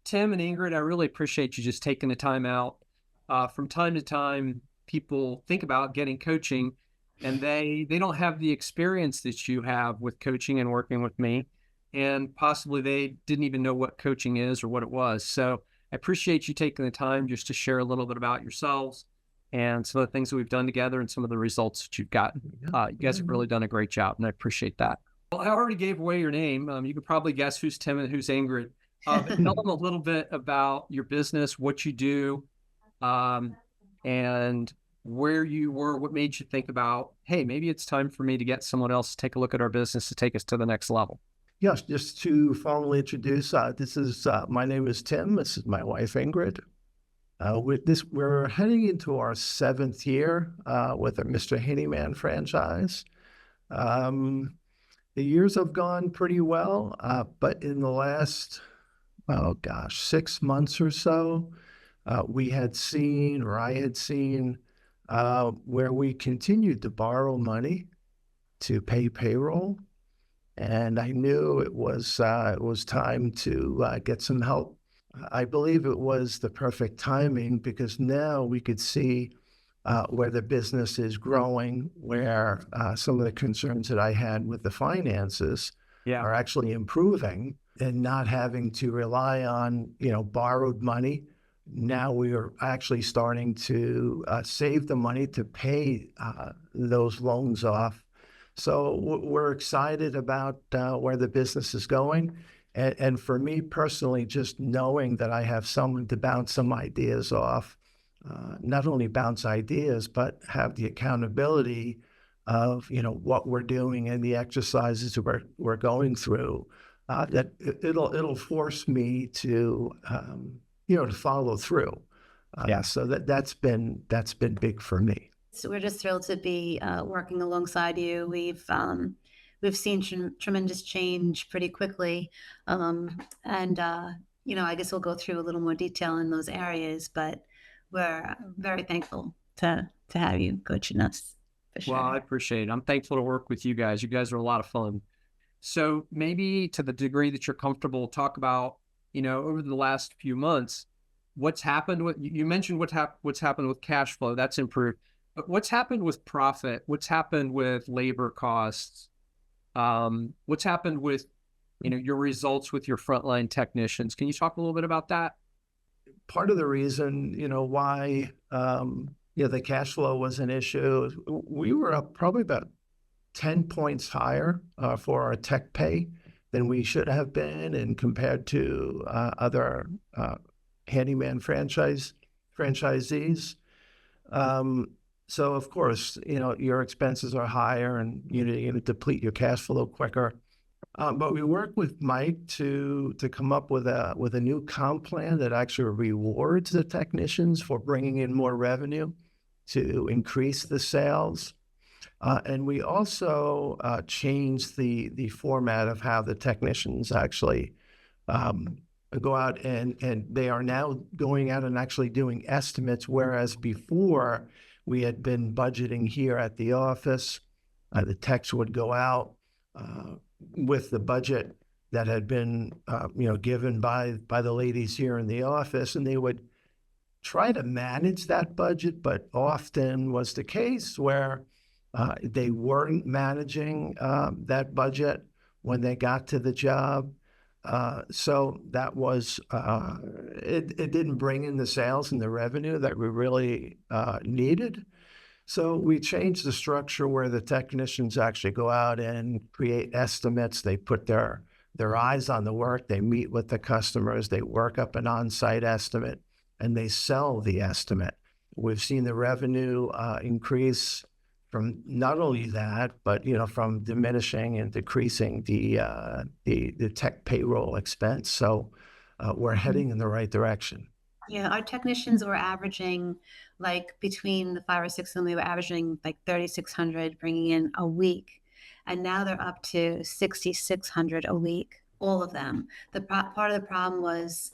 Tim and Ingrid, I really appreciate you just taking the time out. From time to time, people think about getting coaching, and they don't have the experience that you have with coaching and working with me, and possibly they didn't even know what coaching is or what it was. So I appreciate you taking the time just to share a little bit about yourselves and some of the things that we've done together and some of the results that you've gotten. You guys have really done a great job, and I appreciate that. Well, I already gave away your name. You could probably guess who's Tim and who's Ingrid. But tell them a little bit about your business, what you do, um, and where you were, what made you think about, hey, maybe it's time for me to get someone else to take a look at our business to take us to the next level. Yes, just to formally introduce, my name is Tim. This is my wife, Ingrid. We're heading into our 7th year with a Mr. Handyman franchise. The years have gone pretty well, but in the last, 6 months or so, I had seen, where we continued to borrow money to pay payroll. And I knew it was time to get some help. I believe it was the perfect timing because now we could see where the business is growing, where some of the concerns that I had with the finances are actually improving, and not having to rely on borrowed money. Now we are actually starting to save the money to pay those loans off. So we're excited about where the business is going. And for me personally, just knowing that I have someone to bounce some ideas off, not only bounce ideas, but have the accountability of, what we're doing and the exercises we're going through, that it'll force me to, to follow through. So that's been big for me. So we're just thrilled to be working alongside you. We've seen tremendous change pretty quickly, and I guess we'll go through a little more detail in those areas. But we're very thankful to have you coaching us. For sure. Well, I appreciate it. I'm thankful to work with you guys. You guys are a lot of fun. So maybe to the degree that you're comfortable, talk about over the last few months, what's happened with you mentioned what's happened with cash flow. That's improved. But what's happened with profit? What's happened with labor costs? What's happened with, your results with your frontline technicians? Can you talk a little bit about that? Part of the reason, why, the cash flow was an issue, we were up probably about 10 points higher for our tech pay than we should have been, and compared to other handyman franchisees. So of course, your expenses are higher, and you deplete your cash flow quicker. But we worked with Mike to come up with a new comp plan that actually rewards the technicians for bringing in more revenue to increase the sales. And we also changed the format of how the technicians actually go out, and they are now going out and actually doing estimates, whereas before we had been budgeting here at the office. The techs would go out with the budget that had been given by the ladies here in the office, and they would try to manage that budget, but often was the case where they weren't managing that budget when they got to the job. So that was, it didn't bring in the sales and the revenue that we really needed. So we changed the structure where the technicians actually go out and create estimates. They put their eyes on the work. They meet with the customers. They work up an on-site estimate, and they sell the estimate. We've seen the revenue increase from not only that, but from diminishing and decreasing the tech payroll expense. So we're heading in the right direction. Yeah, our technicians were averaging between the 5 or 6 of them, we were averaging 3,600 bringing in a week, and now they're up to 6,600 a week, all of them. Part of the problem was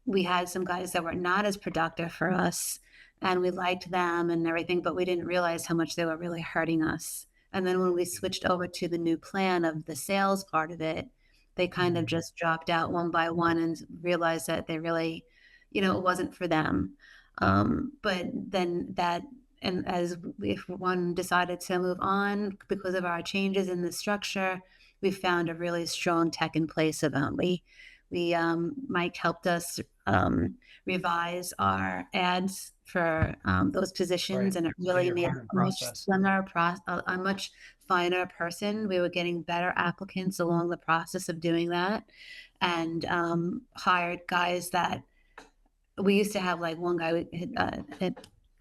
we had some guys that were not as productive for us, and we liked them and everything, but we didn't realize how much they were really hurting us. And then when we switched over to the new plan of the sales part of it, They kind of just dropped out one by one and realized that they really, it wasn't for them. But then that, and as if one decided to move on because of our changes in the structure, we found a really strong tech in place of them. Mike helped us revise our ads for those positions, Right. and it Yeah, really your made hiring a much process. slimmer, a much finer person. We were getting better applicants along the process of doing that, and hired guys that we used to have. Like one guy,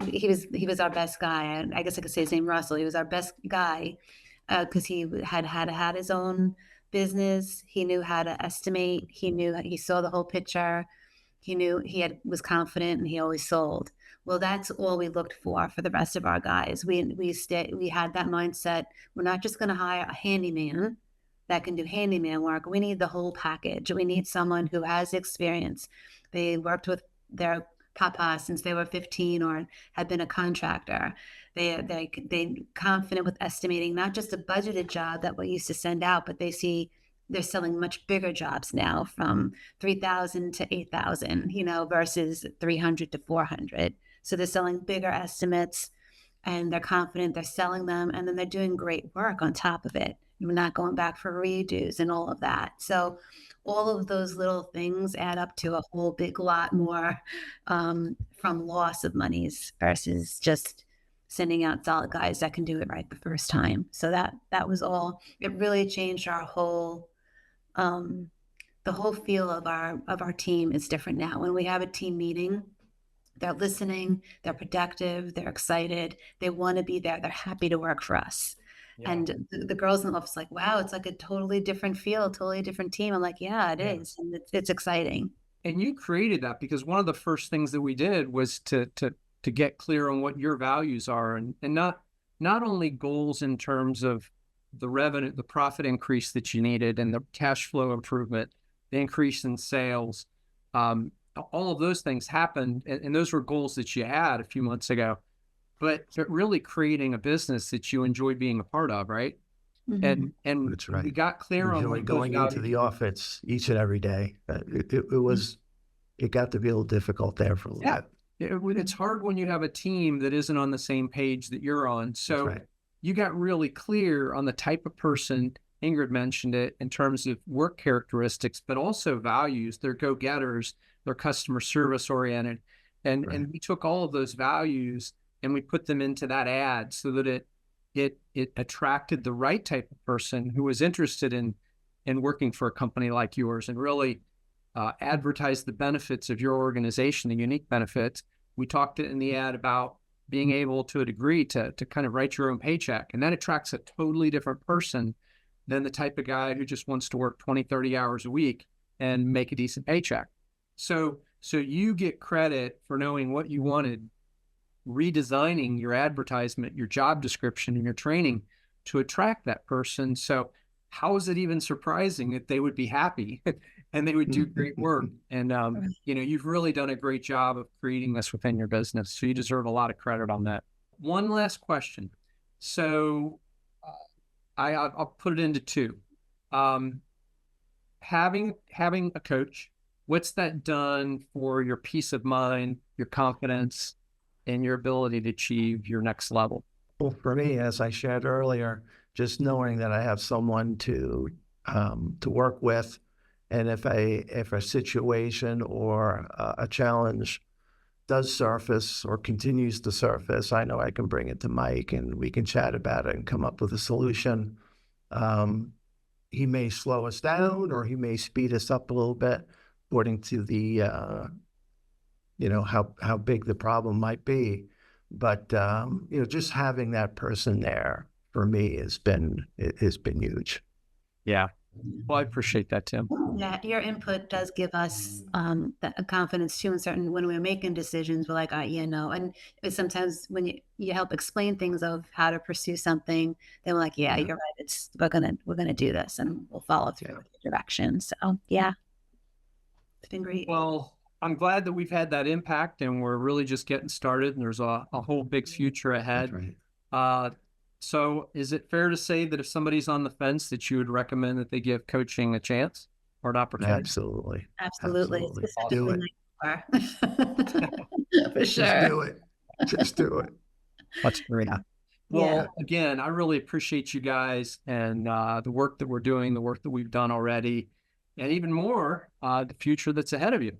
he was our best guy, and I guess I could say his name Russell. He was our best guy because he had his own business. He knew how to estimate. He saw the whole picture. He knew was confident, and he always sold. Well, that's all we looked for the rest of our guys. We had that mindset. We're not just going to hire a handyman that can do handyman work. We need the whole package. We need someone who has experience. They worked with their papa since they were 15 or had been a contractor. They confident with estimating not just a budgeted job that we used to send out, but they're selling much bigger jobs now, from 3,000 to 8,000, versus 300 to 400. So they're selling bigger estimates, and they're confident they're selling them, and then they're doing great work on top of it. We're not going back for redos and all of that. So all of those little things add up to a whole big lot more from loss of monies versus just sending out solid guys that can do it right the first time. So that was all. It really changed our whole um, the whole feel of our team is different now. When we have a team meeting, they're listening, they're productive, they're excited, they want to be there, they're happy to work for us. Yeah. And the girls in the office like, wow, it's like a totally different feel, totally different team. I'm like, yeah, it Yeah. is, and it's exciting. And you created that because one of the first things that we did was to get clear on what your values are, and not only goals in terms of the revenue, the profit increase that you needed, and the cash flow improvement, the increase in sales. All of those things happened, and those were goals that you had a few months ago. But really creating a business that you enjoy being a part of, right? Mm-hmm. And That's we right. got clear on Enjoy what those going into values. the office each and every day. It got to be a little difficult there for a little Yeah. bit. It's hard when you have a team that isn't on the same page that you're on. That's So right. you got really clear on the type of person. Ingrid mentioned it in terms of work characteristics, but also values. They're go-getters, they're customer service oriented. Right. And we took all of those values and we put them into that ad so that it attracted the right type of person who was interested in working for a company like yours, and really advertise the benefits of your organization, the unique benefits. We talked in the ad about being able to a degree to kind of write your own paycheck. And that attracts a totally different person than the type of guy who just wants to work 20, 30 hours a week and make a decent paycheck. So you get credit for knowing what you wanted, redesigning your advertisement, your job description, and your training to attract that person. So how is it even surprising that they would be happy and they would do great work? And you've really done a great job of creating this within your business. So you deserve a lot of credit on that. One last question. So I'll put it into two. Having a coach, what's that done for your peace of mind, your confidence, and your ability to achieve your next level? Well, for me, as I shared earlier, just knowing that I have someone to work with, and if a situation or a challenge does surface or continues to surface, I know I can bring it to Mike and we can chat about it and come up with a solution. He may slow us down or he may speed us up a little bit according to the how big the problem might be. But just having that person there for me has been huge. Yeah. Well, I appreciate that, Tim. Yeah, your input does give us that confidence too. And when we're making decisions, we're like, yeah, no. And sometimes when you help explain things of how to pursue something, then we're like, yeah, you're right. We're gonna do this, and we'll follow through with the direction. So yeah, it's been great. Well, I'm glad that we've had that impact, and we're really just getting started, and there's a whole big future ahead. That's right. So is it fair to say that if somebody's on the fence that you would recommend that they give coaching a chance or an opportunity? Absolutely. Absolutely. Absolutely. Do Specifically it. my car. For Just sure. do it. Just do it. That's great. Yeah. Well, again, I really appreciate you guys and the work that we're doing, the work that we've done already, and even more, the future that's ahead of you.